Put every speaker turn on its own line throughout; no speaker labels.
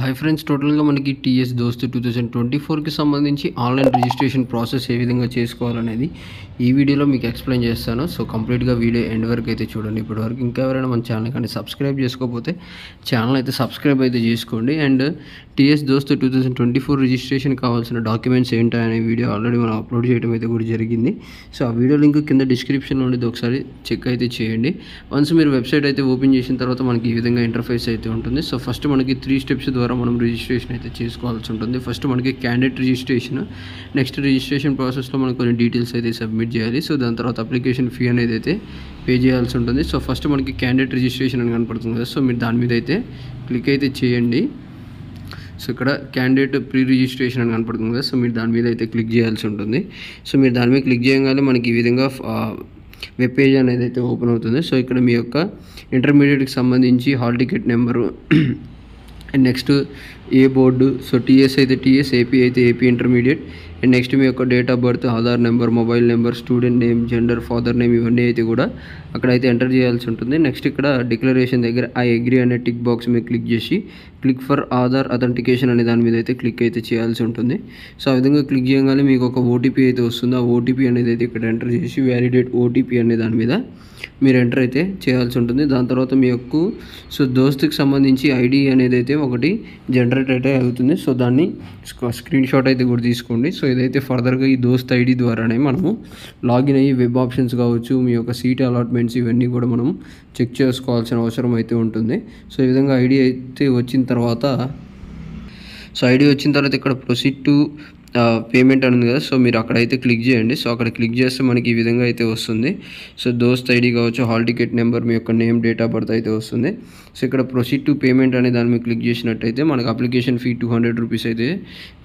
Hi friends, టోటల్గా మనకి TS దోస్త్ 2024కి సంబంధించి ఆన్లైన్ రిజిస్ట్రేషన్ ప్రాసెస్ ఏ విధంగా చేసుకోవాలనేది ఈ వీడియోలో మీకు ఎక్స్ప్లెయిన్ చేస్తాను. సో కంప్లీట్గా వీడియో ఎండ్ వరకు అయితే చూడండి. ఇప్పటివరకు ఇంకా ఎవరైనా మన ఛానల్ కానీ సబ్స్క్రైబ్ చేసుకోకపోతే ఛానల్ అయితే సబ్స్క్రైబ్ అయితే చేసుకోండి. అండ్ టీఎస్ దోస్త్ 2024 రిజిస్ట్రేషన్ కావాల్సిన డాక్యుమెంట్స్ ఏంటనే వీడియో ఆల్రెడీ మనం అప్లోడ్ చేయడం అయితే కూడా జరిగింది. సో ఆ వీడియో లింక్ కింద డిస్క్రిప్షన్లో ఉండేది, ఒకసారి చెక్ అయితే చేయండి. వన్స్ మీరు వెబ్సైట్ అయితే ఓపెన్ చేసిన తర్వాత మనకి ఈ విధంగా ఇంటర్ఫేస్ అయితే ఉంటుంది. సో ఫస్ట్ మనకి 3 స్టెప్స్ ద్వారా మనం రిజిస్ట్రేషన్ అయితే చేసుకోవాల్సి ఉంటుంది. ఫస్ట్ మనకి క్యాండిడేట్ రిజిస్ట్రేషన్, నెక్స్ట్ రిజిస్ట్రేషన్ ప్రాసెస్లో మనం కొన్ని డీటెయిల్స్ అయితే సబ్మిట్ చేయాలి. సో దాని తర్వాత అప్లికేషన్ ఫీ అనేది అయితే పే చేయాల్సి ఉంటుంది. సో ఫస్ట్ మనకి క్యాండిడేట్ రిజిస్ట్రేషన్ అని కనపడుతుంది కదా, సో మీరు దాని మీద అయితే క్లిక్ అయితే చేయండి. సో ఇక్కడ క్యాండిడేట్ ప్రీ రిజిస్ట్రేషన్ అని కనపడుతుంది కదా, సో మీరు దాని మీద అయితే క్లిక్ చేయాల్సి ఉంటుంది. సో మీరు దాని మీద క్లిక్ చేయగానే మనకి ఈ విధంగా వెబ్ పేజ్ అనేది అయితే ఓపెన్ అవుతుంది. సో ఇక్కడ మీ యొక్క ఇంటర్మీడియట్కి సంబంధించి hall ticket number and next A board, so TS అయితే టీఎస్, ఏపీ అయితే ఏపీ ఇంటర్మీడియట్, అండ్ నెక్స్ట్ మీ యొక్క date of birth, Aadhaar number, mobile number, student name, gender, father name, ఇవన్నీ అయితే కూడా అక్కడైతే ఎంటర్ చేయాల్సి ఉంటుంది. నెక్స్ట్ ఇక్కడ డిక్లరేషన్ దగ్గర ఐ అగ్రీ అనే టిక్ బాక్స్ మీద క్లిక్ చేసి క్లిక్ ఫర్ ఆధార్ అథెంటికేషన్ అనే దాని మీద అయితే క్లిక్ అయితే చేయాల్సి ఉంటుంది. సో ఆ విధంగా క్లిక్ చేయగానే మీకు ఒక ఓటీపీ అయితే వస్తుంది. ఆ ఓటీపీ అనేది అయితే ఇక్కడ ఎంటర్ చేసి వ్యాలిడేట్ ఓటీపీ అనే దాని మీద మీరు ఎంటర్ అయితే చేయాల్సి ఉంటుంది. దాని తర్వాత మీ యొక్క సో దోస్తుకి సంబంధించి ఐడి అనేది అయితే ఒకటి జనరేట్ అయితే అవుతుంది. సో దాన్ని స్క్రీన్ షాట్ అయితే కూడా తీసుకోండి. సో ఇదైతే ఫర్దర్గా ఈ దోస్త్ ఐడి ద్వారానే మనము లాగిన్ అయ్యి వెబ్ ఆప్షన్స్ కావచ్చు, మీ యొక్క సీట్ అలాట్మెంట్స్ ఇవన్నీ కూడా మనం చెక్ చేసుకోవాల్సిన అవసరం అయితే ఉంటుంది. సో ఈ విధంగా ఐడి అయితే వచ్చిన తర్వాత ఇక్కడ ప్రొసీడ్ టు పేమెంట్ అని ఉంది కదా, సో మీరు అక్కడైతే క్లిక్ చేయండి. సో అక్కడ క్లిక్ చేస్తే మనకి ఈ విధంగా అయితే వస్తుంది. సో దోస్త్ ఐడి కావచ్చు, హాల్ టికెట్ నెంబర్, మీ యొక్క నేమ్, డేట్ ఆఫ్ బర్త్ అయితే వస్తుంది. సో ఇక్కడ ప్రొసీడ్ టు పేమెంట్ అనే దాని మీద క్లిక్ చేసినట్టయితే మనకు అప్లికేషన్ ఫీ 200 రూపీస్ అయితే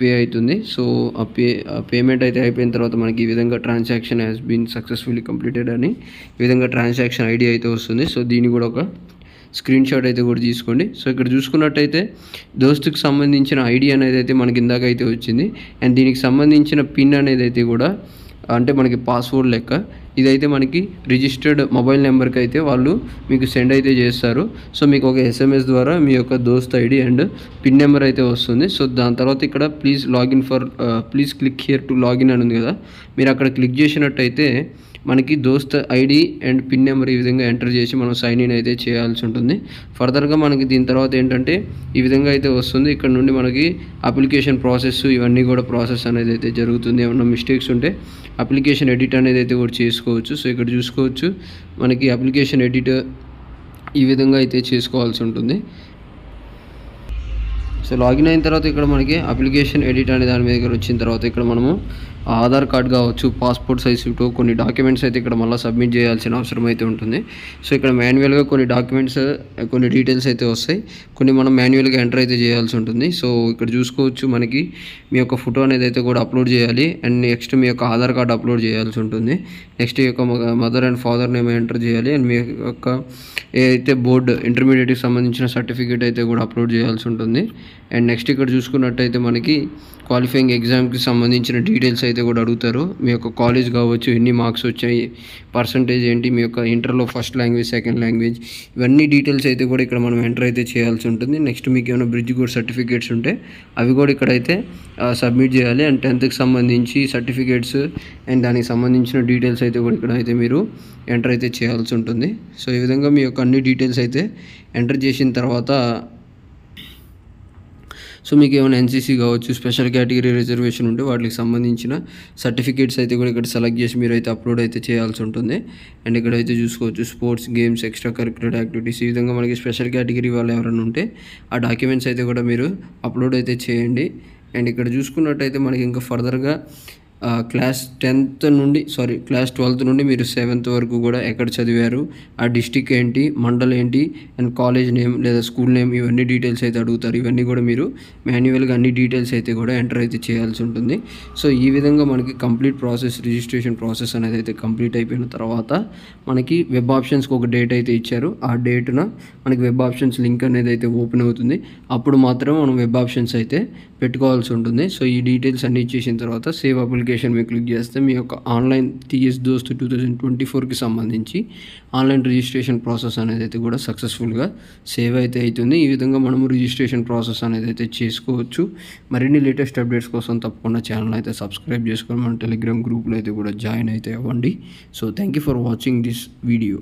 పే అవుతుంది. సో ఆ పేమెంట్ అయితే అయిపోయిన తర్వాత మనకి ఈ విధంగా transaction has been successfully completed అని ఈ విధంగా ట్రాన్సాక్షన్ ఐడి అయితే వస్తుంది. సో దీన్ని కూడా ఒక స్క్రీన్ షాట్ అయితే కూడా తీసుకోండి. సో ఇక్కడ చూసుకున్నట్టయితే దోస్తుకి సంబంధించిన ఐడి అనేది అయితే మనకి ఇందాక అయితే వచ్చింది. అండ్ దీనికి సంబంధించిన పిన్ అనేది అయితే కూడా అంటే మనకి పాస్వర్డ్ లెక్క ఇదైతే మనకి రిజిస్టర్డ్ మొబైల్ నెంబర్కి అయితే వాళ్ళు మీకు సెండ్ అయితే చేస్తారు. సో మీకు ఒక SMS ద్వారా మీ యొక్క దోస్త్ ఐడి అండ్ పిన్ నెంబర్ అయితే వస్తుంది. సో దాని తర్వాత ఇక్కడ please click here to login అని ఉంది కదా, మీరు అక్కడ క్లిక్ చేసినట్టయితే మనకి దోస్త్ ఐడి అండ్ పిన్ నెంబర్ ఈ విధంగా ఎంటర్ చేసి మనం సైన్ ఇన్ అయితే చేయాల్సి ఉంటుంది. ఫర్దర్గా మనకి దీని తర్వాత ఏంటంటే ఈ విధంగా అయితే వస్తుంది. ఇక్కడ నుండి మనకి అప్లికేషన్ ప్రాసెస్ ఇవన్నీ కూడా ప్రాసెస్ అనేది అయితే జరుగుతుంది. ఏమన్నా మిస్టేక్స్ ఉంటే అప్లికేషన్ ఎడిట్ అనేది అయితే కూడా చేసుకోవచ్చు. సో ఇక్కడ చూసుకోవచ్చు మనకి అప్లికేషన్ ఎడిట్ ఈ విధంగా అయితే చేసుకోవాల్సి ఉంటుంది. సో లాగిన్ అయిన తర్వాత ఇక్కడ మనకి అప్లికేషన్ ఎడిట్ అనే దాని మీద వచ్చిన తర్వాత ఇక్కడ మనము ఆధార్ కార్డ్ కావచ్చు, పాస్పోర్ట్ సైజ్ ఫోటో, కొన్ని డాక్యుమెంట్స్ అయితే ఇక్కడ మళ్ళీ సబ్మిట్ చేయాల్సిన అవసరం అయితే ఉంటుంది. సో ఇక్కడ మాన్యువల్గా కొన్ని డాక్యుమెంట్స్, కొన్ని డీటెయిల్స్ అయితే వస్తాయి, కొన్ని మనం మాన్యువల్గా ఎంటర్ అయితే చేయాల్సి ఉంటుంది. సో ఇక్కడ చూసుకోవచ్చు మనకి మీ యొక్క ఫోటో అనేది అయితే కూడా అప్లోడ్ చేయాలి. అండ్ నెక్స్ట్ మీ యొక్క ఆధార్ కార్డ్ అప్లోడ్ చేయాల్సి ఉంటుంది. నెక్స్ట్ ఈ యొక్క mother and father name enter చేయాలి. అండ్ మీ యొక్క ఏదైతే బోర్డు ఇంటర్మీడియట్కి సంబంధించిన సర్టిఫికేట్ అయితే కూడా అప్లోడ్ చేయాల్సి ఉంటుంది. అండ్ నెక్స్ట్ ఇక్కడ చూసుకున్నట్టయితే మనకి క్వాలిఫైయింగ్ ఎగ్జామ్కి సంబంధించిన డీటెయిల్స్ అయితే కూడా అడుగుతారు. మీ యొక్క కాలేజ్ కావచ్చు, ఎన్ని మార్క్స్ వచ్చాయి, పర్సంటేజ్ ఏంటి, మీ యొక్క ఇంటర్లో ఫస్ట్ లాంగ్వేజ్, సెకండ్ లాంగ్వేజ్, ఇవన్నీ డీటెయిల్స్ అయితే కూడా ఇక్కడ మనం ఎంటర్ అయితే చేయాల్సి ఉంటుంది. నెక్స్ట్ మీకు ఏమైనా బ్రిడ్జ్ కోర్స్ సర్టిఫికేట్స్ ఉంటే అవి కూడా ఇక్కడైతే సబ్మిట్ చేయాలి. అండ్ 10th సంబంధించి సర్టిఫికేట్స్ అండ్ దానికి సంబంధించిన డీటెయిల్స్ అయితే కూడా ఇక్కడ అయితే మీరు ఎంటర్ అయితే చేయాల్సి ఉంటుంది. సో ఈ విధంగా మీ యొక్క అన్ని డీటెయిల్స్ అయితే ఎంటర్ చేసిన తర్వాత సో మీకు ఏమైనా NCC కావచ్చు, స్పెషల్ కేటగిరీ రిజర్వేషన్ ఉంటే వాటికి సంబంధించిన సర్టిఫికేట్స్ అయితే కూడా ఇక్కడ సెలెక్ట్ చేసి మీరు అయితే అప్లోడ్ అయితే చేయాల్సి ఉంటుంది. అండ్ ఇక్కడైతే చూసుకోవచ్చు sports, games, extra curricular activities, ఈ విధంగా మనకి స్పెషల్ కేటగిరీ వాళ్ళు ఎవరైనా ఉంటే ఆ డాక్యుమెంట్స్ అయితే కూడా మీరు అప్లోడ్ అయితే చేయండి. అండ్ ఇక్కడ చూసుకున్నట్టయితే మనకి ఇంకా ఫర్దర్గా క్లాస్ 12th నుండి మీరు 7th వరకు కూడా ఎక్కడ చదివారు, ఆ డిస్టిక్ ఏంటి, మండల్ ఏంటి, అండ్ కాలేజ్ నేమ్ లేదా స్కూల్ నేమ్, ఇవన్నీ డీటెయిల్స్ అయితే అడుగుతారు. ఇవన్నీ కూడా మీరు మాన్యువల్గా అన్ని డీటెయిల్స్ అయితే కూడా ఎంటర్ అయితే చేయాల్సి ఉంటుంది. సో ఈ విధంగా మనకి కంప్లీట్ ప్రాసెస్, రిజిస్ట్రేషన్ ప్రాసెస్ అనేది అయితే కంప్లీట్ అయిపోయిన తర్వాత మనకి వెబ్ ఆప్షన్స్కి ఒక డేట్ అయితే ఇచ్చారు. ఆ డేట్న మనకి వెబ్ ఆప్షన్స్ లింక్ అనేది అయితే ఓపెన్ అవుతుంది. అప్పుడు మాత్రమే మనం వెబ్ ఆప్షన్స్ అయితే పెట్టుకోవాల్సి ఉంటుంది. సో ఈ డీటెయిల్స్ అన్ని ఇచ్చేసిన తర్వాత సేవ్ అప్లికేషన్ నోటిఫికేషన్ మీద క్లిక్ చేస్తే మీ యొక్క ఆన్లైన్ టీఎస్ దోస్త్ 2024కి సంబంధించి ఆన్లైన్ రిజిస్ట్రేషన్ ప్రాసెస్ అనేది అయితే కూడా సక్సెస్ఫుల్గా సేవ్ అయితే అవుతుంది. ఈ విధంగా మనము రిజిస్ట్రేషన్ ప్రాసెస్ అనేది అయితే చేసుకోవచ్చు. మరిన్ని లేటెస్ట్ అప్డేట్స్ కోసం తప్పకుండా ఛానల్ అయితే సబ్స్క్రైబ్ చేసుకొని మన టెలిగ్రామ్ గ్రూప్లో అయితే కూడా జాయిన్ అయితే అవ్వండి. So thank you for watching this video.